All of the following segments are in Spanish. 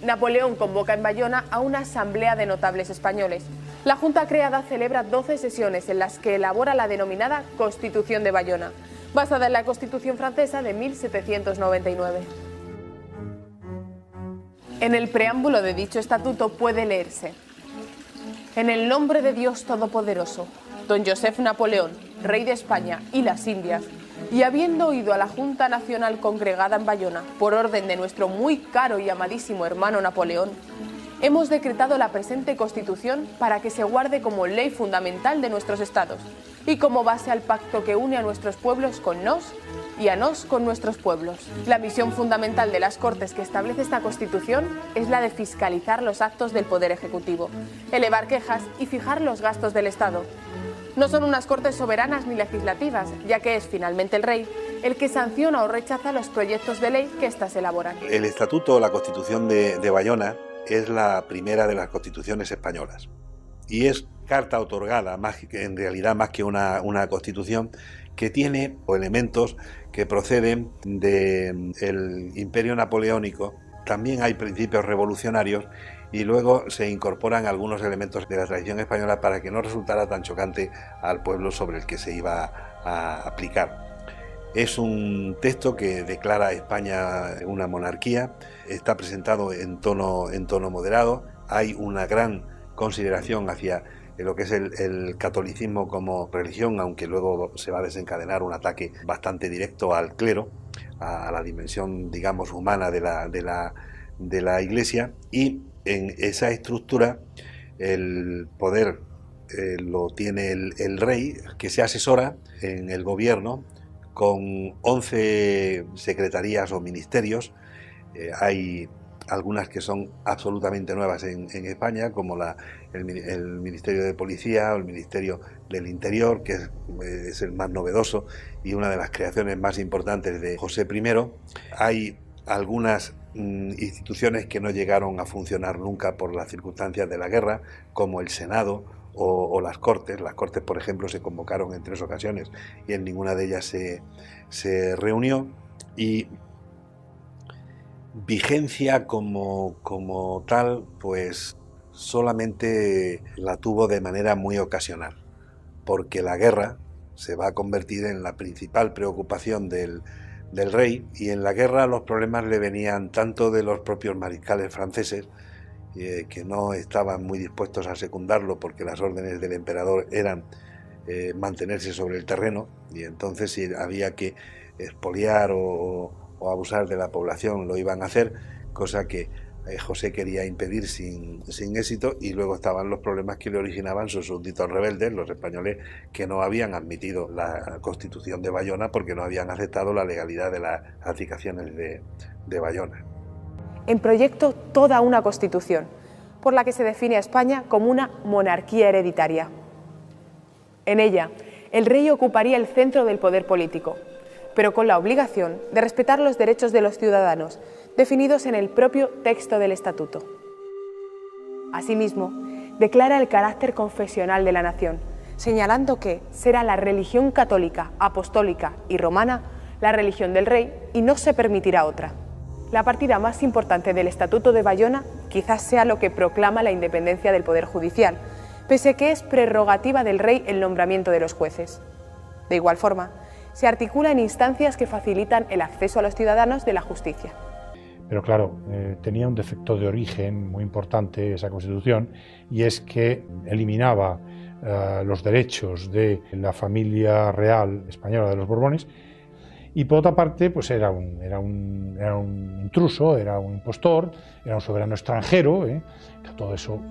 Napoleón convoca en Bayona a una asamblea de notables españoles. La junta creada celebra 12 sesiones en las que elabora la denominada Constitución de Bayona, basada en la Constitución francesa de 1799. En el preámbulo de dicho estatuto puede leerse: en el nombre de Dios Todopoderoso, don Joseph Napoleón, rey de España y las Indias, y habiendo oído a la Junta Nacional congregada en Bayona, por orden de nuestro muy caro y amadísimo hermano Napoleón, hemos decretado la presente Constitución para que se guarde como ley fundamental de nuestros estados y como base al pacto que une a nuestros pueblos con nos y a nos con nuestros pueblos. La misión fundamental de las Cortes que establece esta Constitución es la de fiscalizar los actos del Poder Ejecutivo, elevar quejas y fijar los gastos del Estado. No son unas Cortes soberanas ni legislativas, ya que es finalmente el rey el que sanciona o rechaza los proyectos de ley que éstas elaboran. El Estatuto, la Constitución de Bayona, es la primera de las constituciones españolas y es carta otorgada, en realidad más que una constitución, que tiene elementos que proceden del Imperio Napoleónico. También hay principios revolucionarios y luego se incorporan algunos elementos de la tradición española para que no resultara tan chocante al pueblo sobre el que se iba a aplicar. Es un texto que declara a España una monarquía, está presentado en tono moderado, hay una gran consideración hacia lo que es el catolicismo como religión, aunque luego se va a desencadenar un ataque bastante directo al clero, a la dimensión, digamos, humana de la Iglesia, y en esa estructura el poder lo tiene el rey, que se asesora en el gobierno con 11 secretarías o ministerios. Hay algunas que son absolutamente nuevas en España, como el Ministerio de Policía o el Ministerio del Interior, que es el más novedoso y una de las creaciones más importantes de José I. Hay algunas instituciones que no llegaron a funcionar nunca por las circunstancias de la guerra, como el Senado o las Cortes. Las Cortes, por ejemplo, se convocaron en 3 ocasiones y en ninguna de ellas se reunió, y vigencia como tal, pues solamente la tuvo de manera muy ocasional, porque la guerra se va a convertir en la principal preocupación del rey, y en la guerra los problemas le venían tanto de los propios mariscales franceses, que no estaban muy dispuestos a secundarlo porque las órdenes del emperador eran mantenerse sobre el terreno, y entonces si había que expoliar o abusar de la población lo iban a hacer, cosa que José quería impedir sin éxito. Y luego estaban los problemas que le originaban sus súbditos rebeldes, los españoles, que no habían admitido la Constitución de Bayona porque no habían aceptado la legalidad de las aplicaciones de Bayona. En proyecto toda una Constitución, por la que se define a España como una monarquía hereditaria. En ella, el rey ocuparía el centro del poder político, pero con la obligación de respetar los derechos de los ciudadanos, definidos en el propio texto del Estatuto. Asimismo, declara el carácter confesional de la nación, señalando que será la religión católica, apostólica y romana la religión del rey y no se permitirá otra. La partida más importante del Estatuto de Bayona quizás sea lo que proclama la independencia del Poder Judicial, pese a que es prerrogativa del rey el nombramiento de los jueces. De igual forma, se articula en instancias que facilitan el acceso a los ciudadanos de la justicia. Pero claro, tenía un defecto de origen muy importante esa Constitución, y es que eliminaba los derechos de la familia real española de los Borbones, y por otra parte pues era un intruso, era un impostor, era un soberano extranjero, que todo eso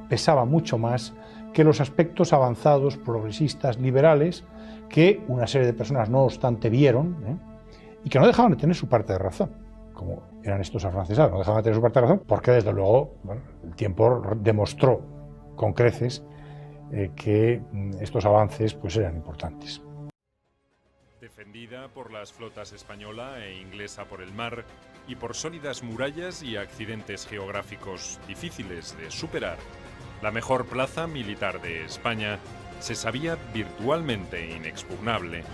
pesaba mucho más que los aspectos avanzados, progresistas, liberales, que una serie de personas no obstante vieron, y que no dejaban de tener su parte de razón, como eran estos afrancesados, no dejaban de tener su parte de razón, porque desde luego el tiempo demostró con creces que estos avances pues eran importantes. Defendida por las flotas española e inglesa por el mar y por sólidas murallas y accidentes geográficos difíciles de superar, la mejor plaza militar de España se sabía virtualmente inexpugnable.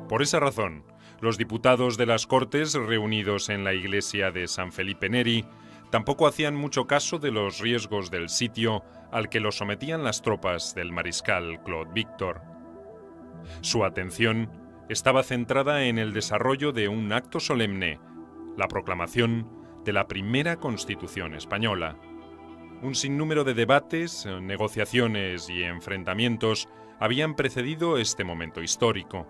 Por esa razón, Los diputados de las Cortes, reunidos en la iglesia de San Felipe Neri, tampoco hacían mucho caso de los riesgos del sitio al que los sometían las tropas del mariscal Claude Victor. Su atención estaba centrada en el desarrollo de un acto solemne, la proclamación de la primera Constitución española. Un sinnúmero de debates, negociaciones y enfrentamientos habían precedido este momento histórico.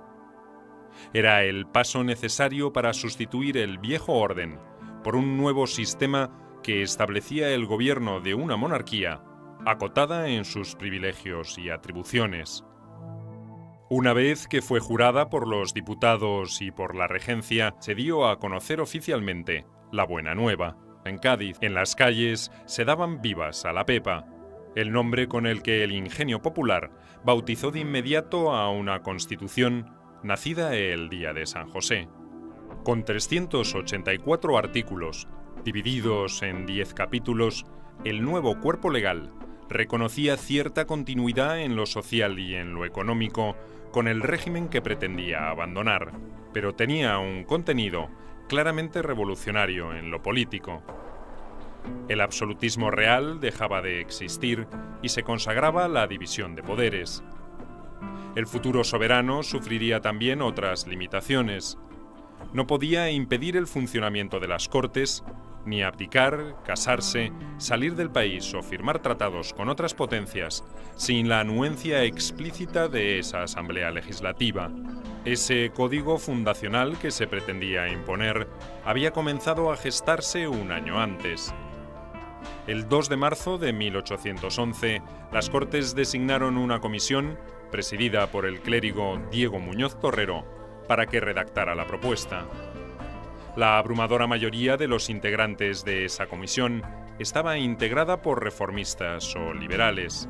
Era el paso necesario para sustituir el viejo orden por un nuevo sistema que establecía el gobierno de una monarquía acotada en sus privilegios y atribuciones. Una vez que fue jurada por los diputados y por la regencia, se dio a conocer oficialmente la buena nueva. En Cádiz, en las calles, se daban vivas a la Pepa, el nombre con el que el ingenio popular bautizó de inmediato a una Constitución nacida el día de San José. Con 384 artículos, divididos en 10 capítulos, el nuevo cuerpo legal reconocía cierta continuidad en lo social y en lo económico con el régimen que pretendía abandonar, pero tenía un contenido claramente revolucionario en lo político. El absolutismo real dejaba de existir y se consagraba la división de poderes. El futuro soberano sufriría también otras limitaciones. No podía impedir el funcionamiento de las Cortes, ni abdicar, casarse, salir del país o firmar tratados con otras potencias sin la anuencia explícita de esa Asamblea Legislativa. Ese código fundacional que se pretendía imponer había comenzado a gestarse un año antes. El 2 de marzo de 1811, las Cortes designaron una comisión, presidida por el clérigo Diego Muñoz Torrero, para que redactara la propuesta. La abrumadora mayoría de los integrantes de esa comisión estaba integrada por reformistas o liberales.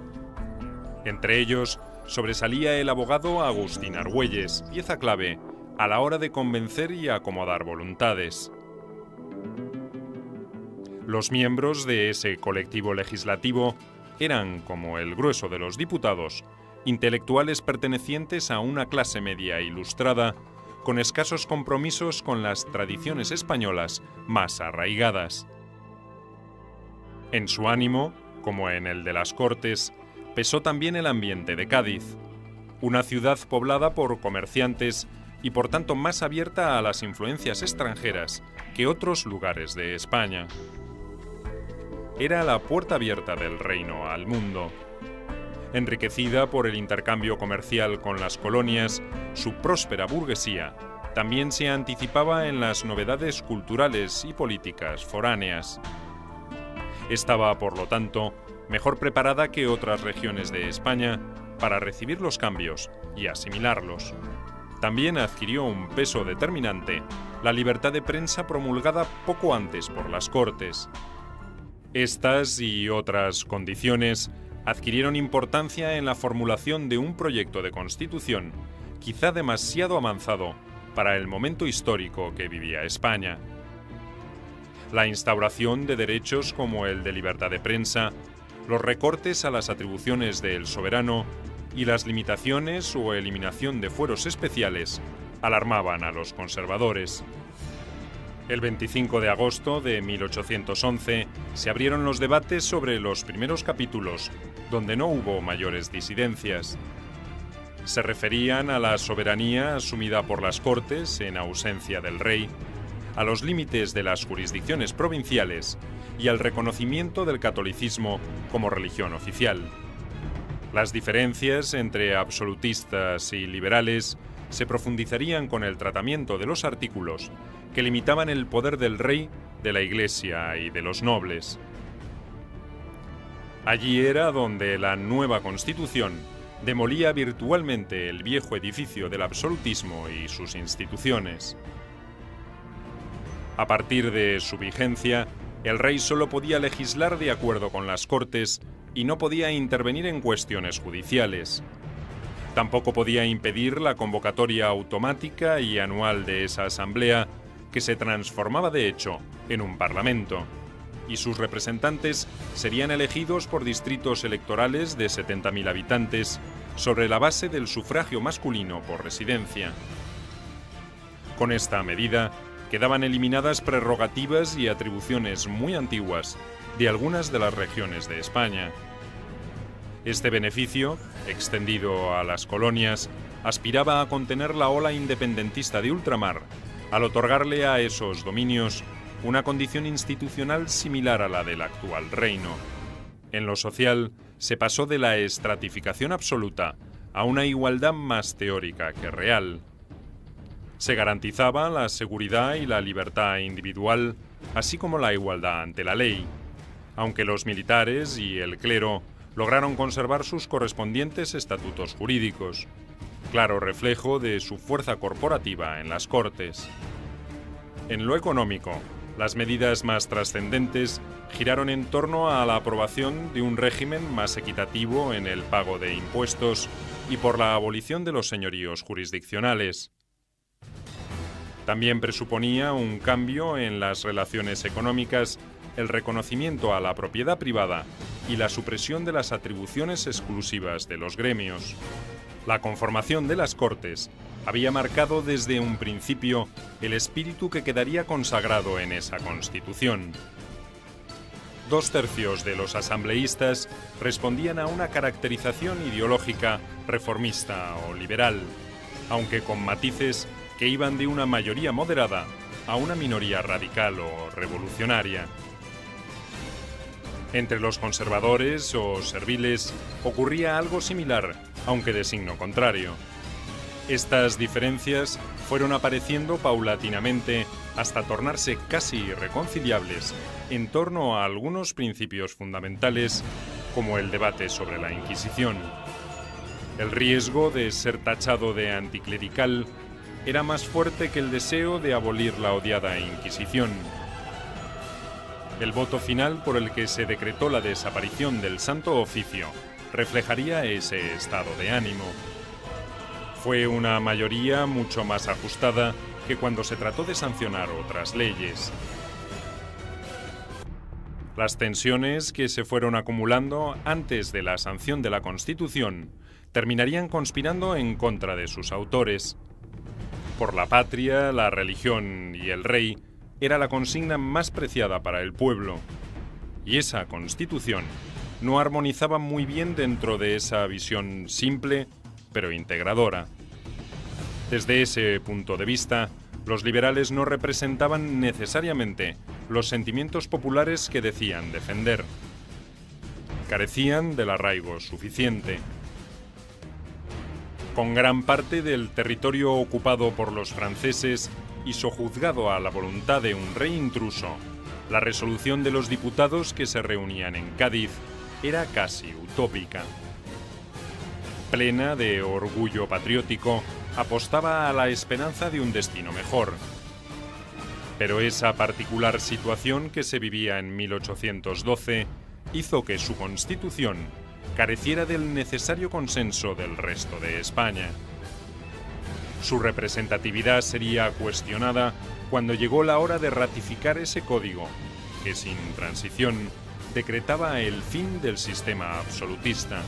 Entre ellos sobresalía el abogado Agustín Argüelles, pieza clave a la hora de convencer y acomodar voluntades. Los miembros de ese colectivo legislativo eran, como el grueso de los diputados, intelectuales pertenecientes a una clase media ilustrada con escasos compromisos con las tradiciones españolas más arraigadas. En su ánimo, como en el de las Cortes, pesó también el ambiente de Cádiz, una ciudad poblada por comerciantes y por tanto más abierta a las influencias extranjeras que otros lugares de España. Era la puerta abierta del reino al mundo. Enriquecida por el intercambio comercial con las colonias, su próspera burguesía también se anticipaba en las novedades culturales y políticas foráneas. Estaba, por lo tanto, mejor preparada que otras regiones de España para recibir los cambios y asimilarlos. También adquirió un peso determinante la libertad de prensa promulgada poco antes por las Cortes. Estas y otras condiciones adquirieron importancia en la formulación de un proyecto de constitución quizá demasiado avanzado para el momento histórico que vivía España. La instauración de derechos como el de libertad de prensa, los recortes a las atribuciones del soberano y las limitaciones o eliminación de fueros especiales alarmaban a los conservadores. El 25 de agosto de 1811 se abrieron los debates sobre los primeros capítulos, donde no hubo mayores disidencias. Se referían a la soberanía asumida por las Cortes en ausencia del rey, a los límites de las jurisdicciones provinciales y al reconocimiento del catolicismo como religión oficial. Las diferencias entre absolutistas y liberales se profundizarían con el tratamiento de los artículos que limitaban el poder del rey, de la Iglesia y de los nobles. Allí era donde la nueva Constitución demolía virtualmente el viejo edificio del absolutismo y sus instituciones. A partir de su vigencia, el rey solo podía legislar de acuerdo con las Cortes y no podía intervenir en cuestiones judiciales. Tampoco podía impedir la convocatoria automática y anual de esa asamblea, que se transformaba de hecho en un parlamento, y sus representantes serían elegidos por distritos electorales de 70.000 habitantes sobre la base del sufragio masculino por residencia. Con esta medida, quedaban eliminadas prerrogativas y atribuciones muy antiguas de algunas de las regiones de España. Este beneficio, extendido a las colonias, aspiraba a contener la ola independentista de ultramar, al otorgarle a esos dominios una condición institucional similar a la del actual reino. En lo social, se pasó de la estratificación absoluta a una igualdad más teórica que real. Se garantizaba la seguridad y la libertad individual, así como la igualdad ante la ley, aunque los militares y el clero lograron conservar sus correspondientes estatutos jurídicos, claro reflejo de su fuerza corporativa en las Cortes. En lo económico, las medidas más trascendentes giraron en torno a la aprobación de un régimen más equitativo en el pago de impuestos y por la abolición de los señoríos jurisdiccionales. También presuponía un cambio en las relaciones económicas, el reconocimiento a la propiedad privada y la supresión de las atribuciones exclusivas de los gremios. La conformación de las Cortes había marcado desde un principio el espíritu que quedaría consagrado en esa Constitución. 2/3 de los asambleístas respondían a una caracterización ideológica reformista o liberal, aunque con matices que iban de una mayoría moderada a una minoría radical o revolucionaria. Entre los conservadores o serviles ocurría algo similar, aunque de signo contrario. Estas diferencias fueron apareciendo paulatinamente hasta tornarse casi irreconciliables en torno a algunos principios fundamentales, como el debate sobre la Inquisición. El riesgo de ser tachado de anticlerical era más fuerte que el deseo de abolir la odiada Inquisición. El voto final por el que se decretó la desaparición del Santo Oficio reflejaría ese estado de ánimo. Fue una mayoría mucho más ajustada que cuando se trató de sancionar otras leyes. Las tensiones que se fueron acumulando antes de la sanción de la Constitución terminarían conspirando en contra de sus autores. Por la patria, la religión y el rey era la consigna más preciada para el pueblo, y esa Constitución no armonizaba muy bien dentro de esa visión simple, pero integradora. Desde ese punto de vista, los liberales no representaban necesariamente los sentimientos populares que decían defender. Carecían del arraigo suficiente. Con gran parte del territorio ocupado por los franceses y sojuzgado a la voluntad de un rey intruso, la resolución de los diputados que se reunían en Cádiz era casi utópica. Plena de orgullo patriótico, apostaba a la esperanza de un destino mejor. Pero esa particular situación que se vivía en 1812 hizo que su Constitución careciera del necesario consenso del resto de España. Su representatividad sería cuestionada cuando llegó la hora de ratificar ese código, que sin transición decretaba el fin del sistema absolutista.